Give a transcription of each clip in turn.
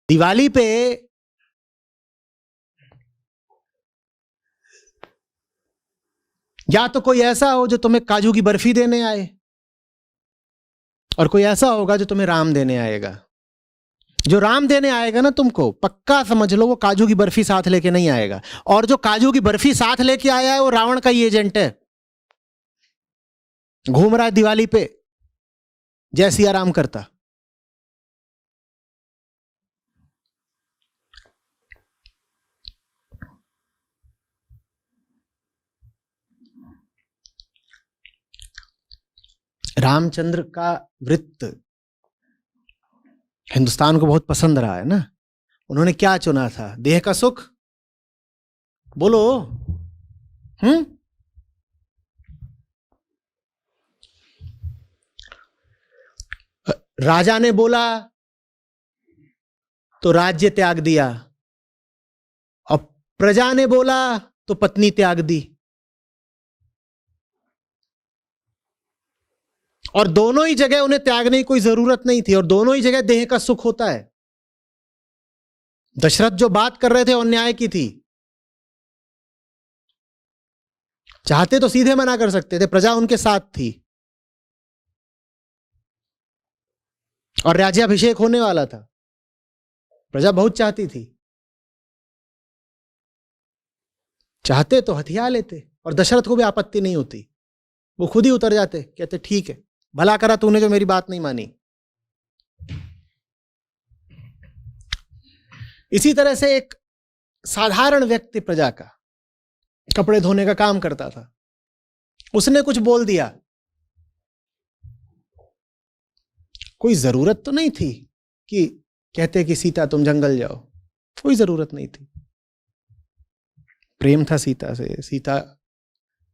दिवाली पे या तो कोई ऐसा हो जो तुम्हें काजू की बर्फी देने आए, और कोई ऐसा होगा जो तुम्हें राम देने आएगा। जो राम देने आएगा ना, तुमको पक्का समझ लो वो काजू की बर्फी साथ लेके नहीं आएगा, और जो काजू की बर्फी साथ लेके आया है वो रावण का ही एजेंट है, घूम रहा है दिवाली पे जय सिया राम करता। रामचंद्र का वृत्त हिंदुस्तान को बहुत पसंद रहा है ना। उन्होंने क्या चुना था? देह का सुख? बोलो। राजा ने बोला तो राज्य त्याग दिया, और प्रजा ने बोला तो पत्नी त्याग दी, और दोनों ही जगह उन्हें त्यागने की कोई जरूरत नहीं थी, और दोनों ही जगह देह का सुख होता है। दशरथ जो बात कर रहे थे अन्याय की थी, चाहते तो सीधे मना कर सकते थे, प्रजा उनके साथ थी, और राज्याभिषेक होने वाला था, प्रजा बहुत चाहती थी। चाहते तो हथिया लेते, और दशरथ को भी आपत्ति नहीं होती, वो खुद ही उतर जाते, कहते ठीक है, भला करा तूने जो मेरी बात नहीं मानी। इसी तरह से एक साधारण व्यक्ति प्रजा का कपड़े धोने का काम करता था, उसने कुछ बोल दिया, कोई जरूरत तो नहीं थी कि कहते कि सीता तुम जंगल जाओ, कोई जरूरत नहीं थी। प्रेम था सीता से, सीता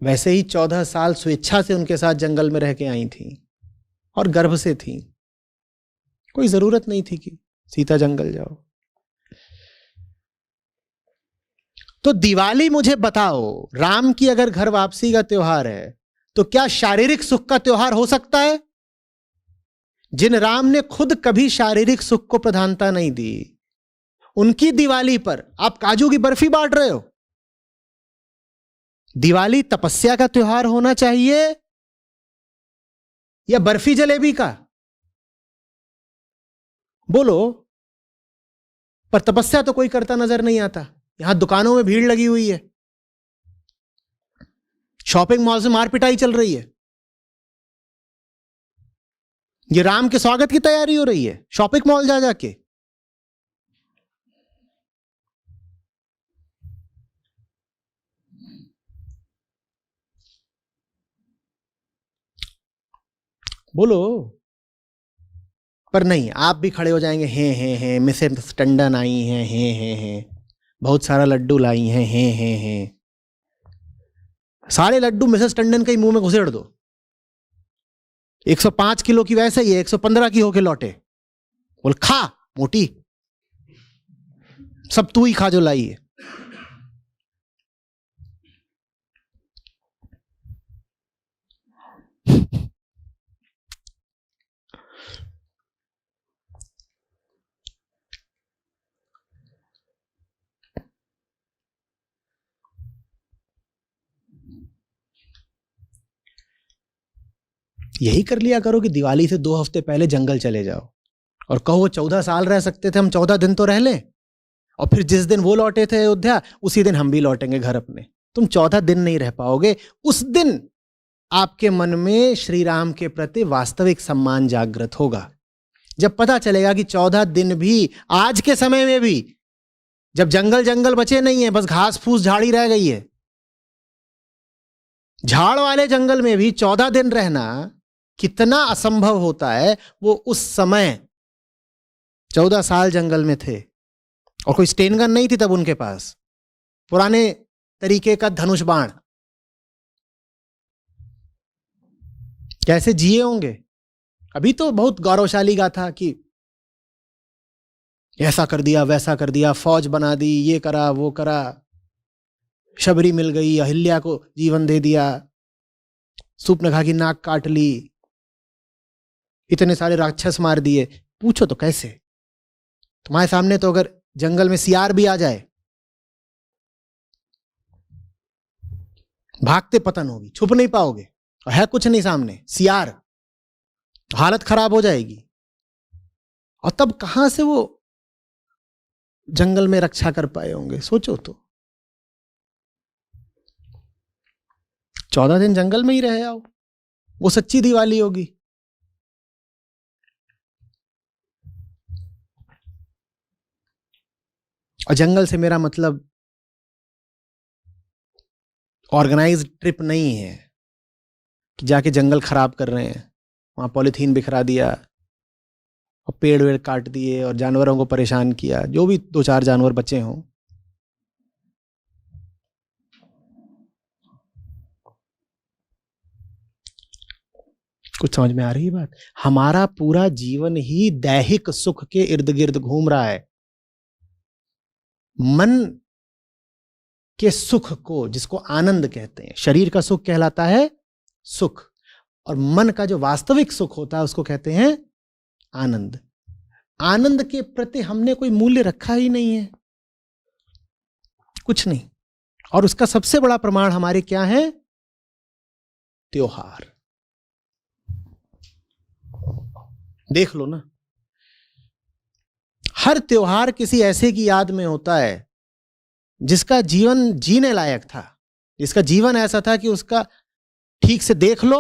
वैसे ही 14 साल स्वेच्छा से उनके साथ जंगल में रह के आई थी, और गर्भ से थी, कोई जरूरत नहीं थी कि सीता जंगल जाओ। तो दिवाली मुझे बताओ, राम की अगर घर वापसी का त्योहार है तो क्या शारीरिक सुख का त्योहार हो सकता है? जिन राम ने खुद कभी शारीरिक सुख को प्रधानता नहीं दी, उनकी दिवाली पर आप काजू की बर्फी बांट रहे हो। दिवाली तपस्या का त्योहार होना चाहिए या बर्फी जलेबी का? बोलो। पर तपस्या तो कोई करता नजर नहीं आता। यहां दुकानों में भीड़ लगी हुई है, शॉपिंग मॉल से मार पिटाई चल रही है, ये राम के स्वागत की तैयारी हो रही है शॉपिंग मॉल जा जाके। बोलो। पर नहीं, आप भी खड़े हो जाएंगे, हैं मिसेस टंडन आई हैं बहुत सारा लड्डू लाई हैं। सारे लड्डू मिसेस टंडन के मुंह में घुसेड़ दो। 105 किलो की वैसे ही है, 115 की होके लौटे। बोल खा मोटी, सब तू ही खा जो लाई है। यही कर लिया करो कि दिवाली से 2 हफ्ते पहले जंगल चले जाओ और कहो वो 14 साल रह सकते थे, हम 14 दिन तो रह लें, और फिर जिस दिन वो लौटे थे अयोध्या उसी दिन हम भी लौटेंगे घर अपने। तुम 14 दिन नहीं रह पाओगे। उस दिन आपके मन में श्री राम के प्रति वास्तविक सम्मान जागृत होगा, जब पता चलेगा कि 14 दिन भी, आज के समय में भी, जब जंगल जंगल बचे नहीं है, बस घास फूस झाड़ी रह गई है, झाड़ वाले जंगल में भी 14 दिन रहना कितना असंभव होता है। वो उस समय 14 साल जंगल में थे, और कोई स्टेन गन नहीं थी तब उनके पास, पुराने तरीके का धनुष बाण। कैसे जिए होंगे? अभी तो बहुत गौरवशाली गाथा कि ऐसा कर दिया वैसा कर दिया, फौज बना दी, ये करा वो करा, शबरी मिल गई, अहिल्या को जीवन दे दिया, सूर्पनखा की नाक काट ली, इतने सारे राक्षस मार दिए। पूछो तो कैसे? तुम्हारे सामने तो अगर जंगल में सियार भी आ जाए, भागते पतन होगी, छुप नहीं पाओगे, और है कुछ नहीं सामने, सियार, हालत खराब हो जाएगी। और तब कहां से वो जंगल में रक्षा कर पाए होंगे? सोचो तो। 14 दिन जंगल में ही रहे आओ, वो सच्ची दिवाली होगी। और जंगल से मेरा मतलब ऑर्गेनाइज्ड ट्रिप नहीं है कि जाके जंगल खराब कर रहे हैं, वहां पॉलिथीन बिखरा दिया और पेड़ वेड़ काट दिए और जानवरों को परेशान किया, जो भी 2-4 जानवर बचे हों। कुछ समझ में आ रही है बात? हमारा पूरा जीवन ही दैहिक सुख के इर्द गिर्द घूम रहा है। मन के सुख को, जिसको आनंद कहते हैं, शरीर का सुख कहलाता है सुख, और मन का जो वास्तविक सुख होता है उसको कहते हैं आनंद। आनंद के प्रति हमने कोई मूल्य रखा ही नहीं है, कुछ नहीं। और उसका सबसे बड़ा प्रमाण हमारे क्या है? त्योहार। देख लो ना, हर त्योहार किसी ऐसे की याद में होता है जिसका जीवन जीने लायक था, जिसका जीवन ऐसा था कि उसका ठीक से देख लो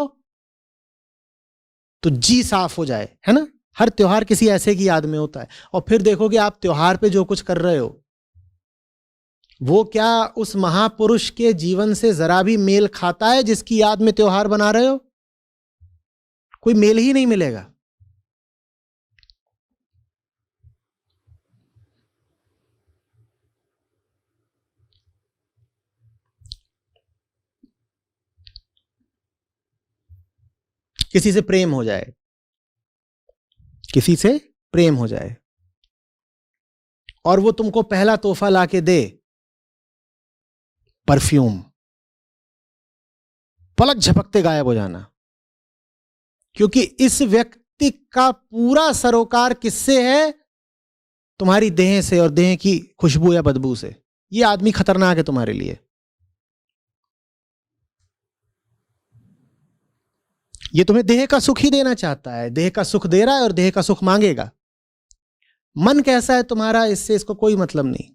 तो जी साफ हो जाए, है ना? हर त्योहार किसी ऐसे की याद में होता है। और फिर देखोगे आप त्योहार पे जो कुछ कर रहे हो वो क्या उस महापुरुष के जीवन से जरा भी मेल खाता है जिसकी याद में त्योहार बना रहे हो? कोई मेल ही नहीं मिलेगा। किसी से प्रेम हो जाए, किसी से प्रेम हो जाए और वो तुमको पहला तोहफा लाके दे परफ्यूम, पलक झपकते गायब हो जाना, क्योंकि इस व्यक्ति का पूरा सरोकार किससे है? तुम्हारी देह से, और देह की खुशबू या बदबू से। ये आदमी खतरनाक है तुम्हारे लिए। ये तुम्हें देह का सुख ही देना चाहता है, देह का सुख दे रहा है और देह का सुख मांगेगा। मन कैसा है तुम्हारा, इससे इसको कोई मतलब नहीं।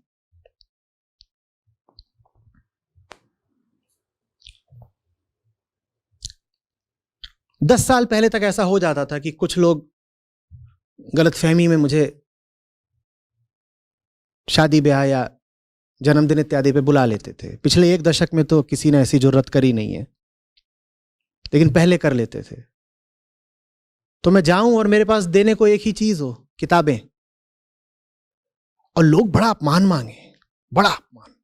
दस साल पहले तक ऐसा हो जाता था कि कुछ लोग गलतफहमी में मुझे शादी ब्याह या जन्मदिन इत्यादि पे बुला लेते थे। पिछले 1 दशक में तो किसी ने ऐसी जरूरत करी नहीं है, लेकिन पहले कर लेते थे। तो मैं जाऊं और मेरे पास देने को एक ही चीज हो, किताबें, और लोग बड़ा अपमान मांगे, बड़ा अपमान।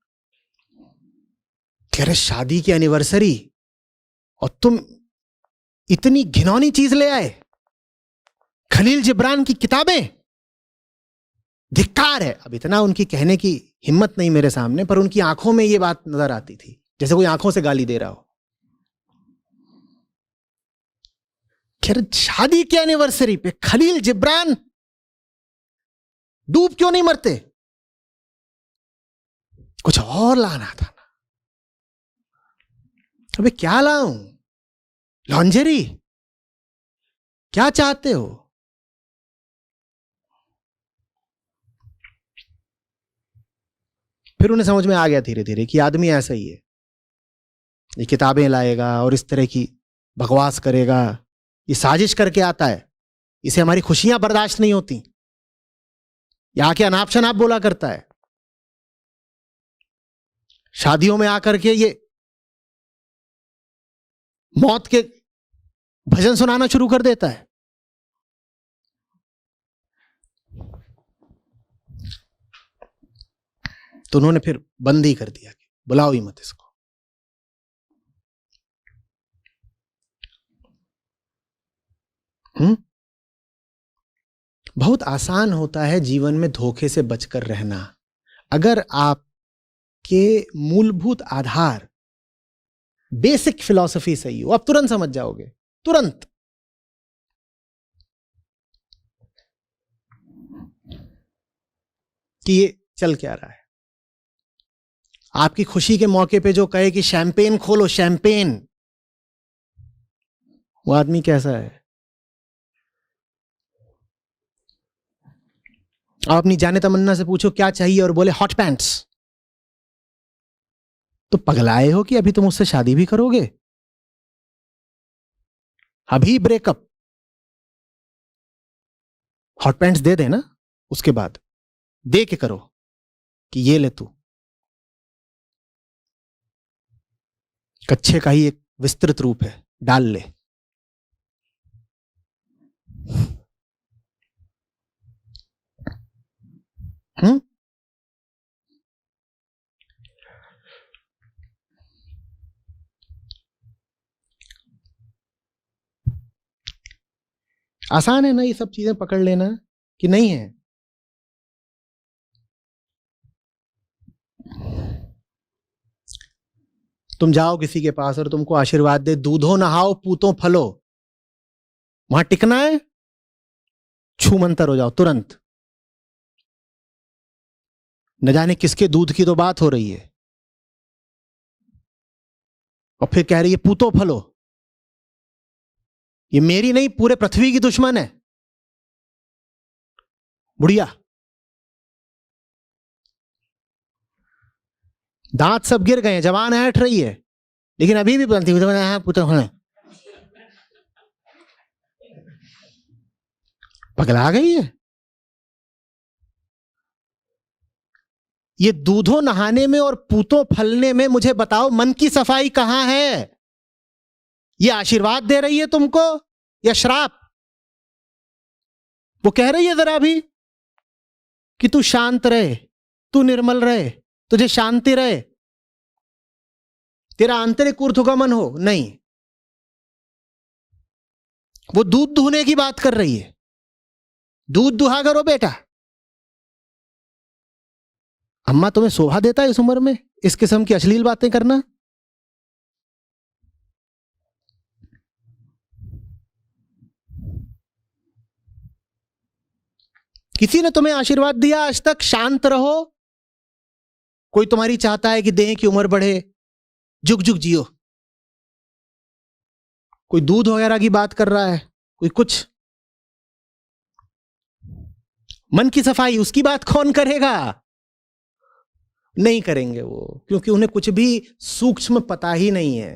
कह रहे शादी की एनिवर्सरी और तुम इतनी घिनौनी चीज ले आए, खलील जिब्रान की किताबें, धिक्कार है। अब इतना उनकी कहने की हिम्मत नहीं मेरे सामने, पर उनकी आंखों में यह बात नजर आती थी, जैसे कोई आंखों से गाली दे रहा हो। खैर, शादी की एनिवर्सरी पे खलील जिब्रान, डूब क्यों नहीं मरते? कुछ और लाना था ना। अबे क्या लाऊं? लॉन्जरी? क्या चाहते हो? फिर उन्हें समझ में आ गया धीरे धीरे कि आदमी ऐसा ही है, ये किताबें लाएगा और इस तरह की बकवास करेगा, ये साजिश करके आता है, इसे हमारी खुशियां बर्दाश्त नहीं होती, यहां के अनाप शनाप बोला करता है, शादियों में आकर के ये मौत के भजन सुनाना शुरू कर देता है। तो उन्होंने फिर बंद ही कर दिया कि बुलाओ ही मत इसको। बहुत आसान होता है जीवन में धोखे से बचकर रहना, अगर आपके मूलभूत आधार, बेसिक फिलॉसफी सही हो। आप तुरंत समझ जाओगे, तुरंत। कि ये चल क्या रहा है। आपकी खुशी के मौके पे जो कहे कि शैंपेन खोलो शैंपेन, वो आदमी कैसा है? आप अपनी जाने तमन्ना से पूछो क्या चाहिए और बोले हॉट पैंट्स, तो पगलाए हो कि अभी तुम उससे शादी भी करोगे? अभी ब्रेकअप, हॉट पैंट्स दे देना, उसके बाद दे के करो कि ये ले तू। कच्छे का ही एक विस्तृत रूप है, डाल ले। आसान है ना ये सब चीजें पकड़ लेना कि नहीं है? तुम जाओ किसी के पास और तुमको आशीर्वाद दे, दूधो नहाओ पूतो फलो, वहां टिकना है, छू मंतर हो जाओ तुरंत। न जाने किसके दूध की तो बात हो रही है, और फिर कह रही है पूतो फलो। ये मेरी नहीं, पूरे पृथ्वी की दुश्मन है बुढ़िया। दांत सब गिर गए, जवान ऐठ रही है, लेकिन अभी भी बनती है पूतो फलो। पगला गई है। ये दूधों नहाने में और पूतों फलने में मुझे बताओ मन की सफाई कहां है? ये आशीर्वाद दे रही है तुमको या श्राप? वो कह रही है जरा भी कि तू शांत रहे, तू निर्मल रहे, तुझे शांति रहे, तेरा आंतरिक ऊर्ध्वगमन हो। नहीं, वो दूध दुहने की बात कर रही है। दूध दुहा करो बेटा। अम्मा तुम्हें शोभा देता है इस उम्र में इस किस्म की अश्लील बातें करना? किसी ने तुम्हें आशीर्वाद दिया आज तक शांत रहो? कोई तुम्हारी चाहता है कि देह की उम्र बढ़े, जुग जुग जियो? कोई दूध वगैरह की बात कर रहा है, कोई कुछ। मन की सफाई उसकी बात कौन करेगा? नहीं करेंगे वो, क्योंकि उन्हें कुछ भी सूक्ष्म पता ही नहीं है।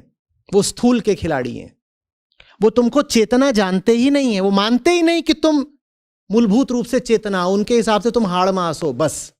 वो स्थूल के खिलाड़ी हैं। वो तुमको चेतना जानते ही नहीं है। वो मानते ही नहीं कि तुम मूलभूत रूप से चेतना हो। उनके हिसाब से तुम हाड़ मास हो बस।